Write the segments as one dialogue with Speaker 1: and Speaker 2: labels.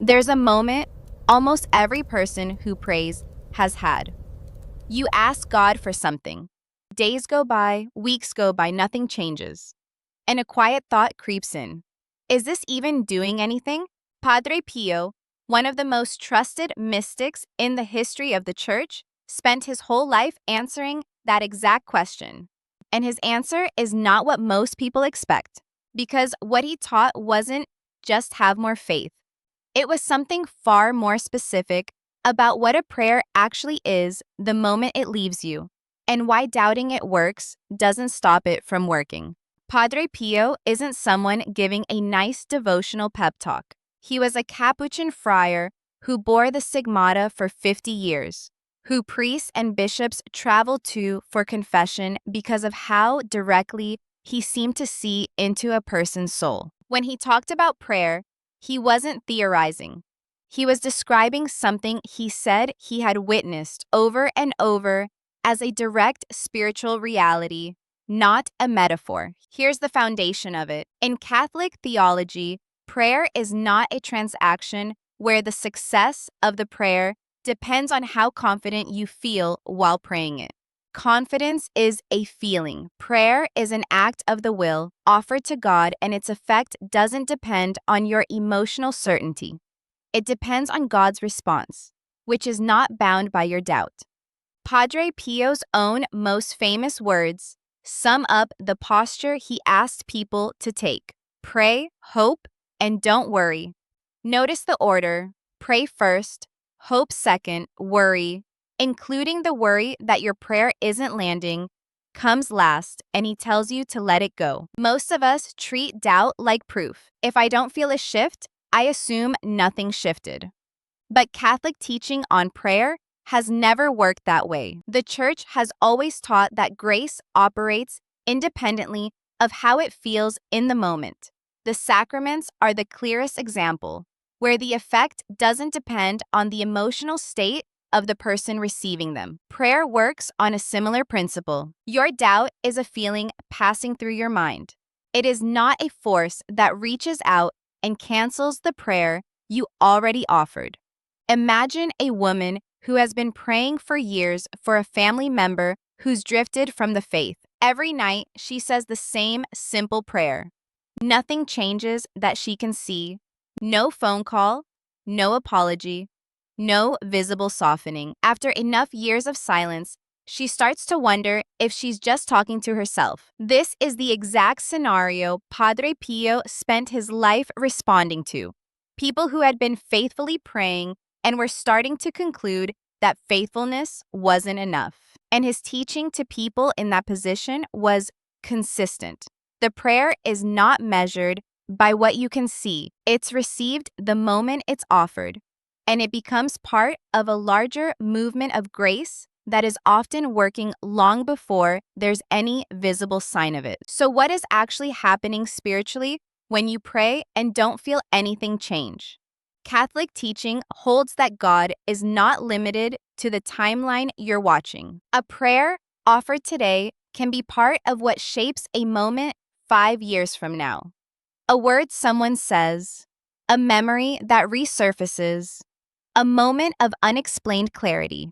Speaker 1: There's a moment almost every person who prays has had. You ask God for something. Days go by, weeks go by, nothing changes. And a quiet thought creeps in. Is this even doing anything? Padre Pio, one of the most trusted mystics in the history of the Church, spent his whole life answering that exact question. And his answer is not what most people expect, because what he taught wasn't just have more faith. It was something far more specific about what a prayer actually is the moment it leaves you, and why doubting it works doesn't stop it from working. Padre Pio isn't someone giving a nice devotional pep talk. He was a Capuchin friar who bore the stigmata for 50 years, who priests and bishops traveled to for confession because of how directly he seemed to see into a person's soul. When he talked about prayer, he wasn't theorizing. He was describing something he said he had witnessed over and over as a direct spiritual reality, not a metaphor. Here's the foundation of it. In Catholic theology, prayer is not a transaction where the success of the prayer depends on how confident you feel while praying it. Confidence is a feeling. Prayer is an act of the will offered to God, and its effect doesn't depend on your emotional certainty. It depends on God's response, which is not bound by your doubt. Padre Pio's own most famous words sum up the posture he asked people to take. Pray, hope, and don't worry. Notice the order. Pray first, hope second, worry, including the worry that your prayer isn't landing, comes last, and he tells you to let it go. Most of us treat doubt like proof. If I don't feel a shift, I assume nothing shifted. But Catholic teaching on prayer has never worked that way. The Church has always taught that grace operates independently of how it feels in the moment. The sacraments are the clearest example, where the effect doesn't depend on the emotional state of the person receiving them. Prayer works on a similar principle. Your doubt is a feeling passing through your mind. It is not a force that reaches out and cancels the prayer you already offered. Imagine a woman who has been praying for years for a family member who's drifted from the faith. Every night, she says the same simple prayer. Nothing changes that she can see. No phone call, no apology, no visible softening. After enough years of silence, she starts to wonder if she's just talking to herself. This is the exact scenario Padre Pio spent his life responding to. People who had been faithfully praying and were starting to conclude that faithfulness wasn't enough. And his teaching to people in that position was consistent. The prayer is not measured by what you can see. It's received the moment it's offered, and it becomes part of a larger movement of grace that is often working long before there's any visible sign of it. So what is actually happening spiritually when you pray and don't feel anything change? Catholic teaching holds that God is not limited to the timeline you're watching. A prayer offered today can be part of what shapes a moment 5 years from now. A word someone says, a memory that resurfaces, a moment of unexplained clarity.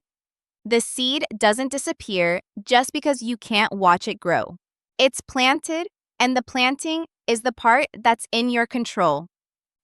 Speaker 1: The seed doesn't disappear just because you can't watch it grow. It's planted, and the planting is the part that's in your control.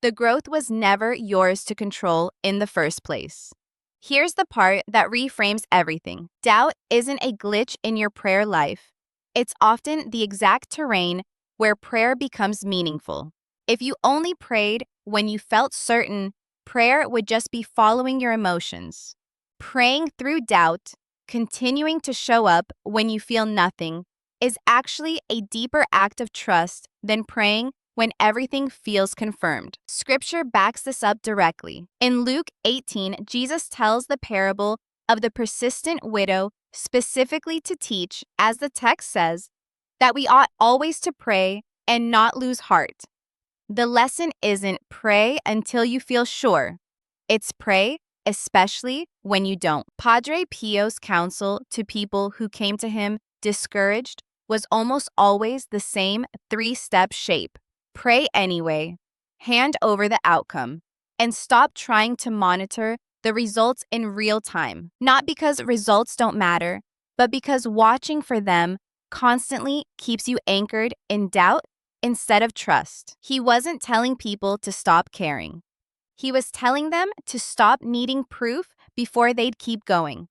Speaker 1: The growth was never yours to control in the first place. Here's the part that reframes everything. Doubt isn't a glitch in your prayer life. It's often the exact terrain where prayer becomes meaningful. If you only prayed when you felt certain, prayer would just be following your emotions. Praying through doubt, continuing to show up when you feel nothing, is actually a deeper act of trust than praying when everything feels confirmed. Scripture backs this up directly. In Luke 18, Jesus tells the parable of the persistent widow specifically to teach, as the text says, that we ought always to pray and not lose heart. The lesson isn't pray until you feel sure. It's pray, especially when you don't. Padre Pio's counsel to people who came to him discouraged was almost always the same 3-step shape. Pray anyway, hand over the outcome, and stop trying to monitor the results in real time. Not because results don't matter, but because watching for them constantly keeps you anchored in doubt instead of trust. He wasn't telling people to stop caring. He was telling them to stop needing proof before they'd keep going.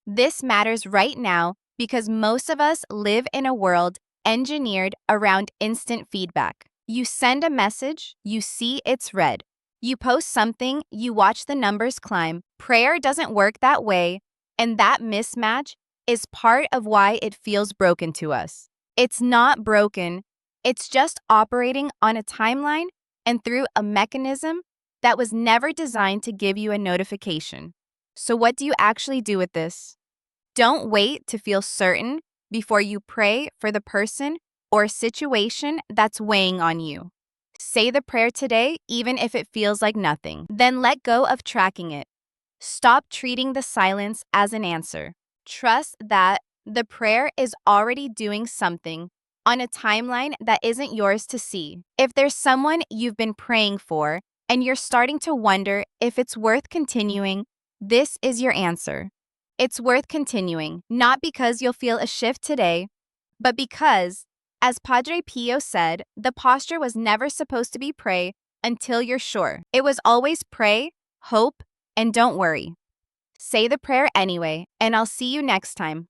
Speaker 1: This matters right now because most of us live in a world engineered around instant feedback. You send a message, you see it's read. You post something, you watch the numbers climb. Prayer doesn't work that way, and that mismatch is part of why it feels broken to us. It's not broken, it's just operating on a timeline and through a mechanism that was never designed to give you a notification. So, what do you actually do with this? Don't wait to feel certain before you pray for the person or situation that's weighing on you. Say the prayer today, even if it feels like nothing. Then let go of tracking it. Stop treating the silence as an answer. Trust that the prayer is already doing something on a timeline that isn't yours to see. If there's someone you've been praying for and you're starting to wonder if it's worth continuing, this is your answer. It's worth continuing, not because you'll feel a shift today, but because, as Padre Pio said, the posture was never supposed to be pray until you're sure. It was always pray, hope, and don't worry. Say the prayer anyway, and I'll see you next time.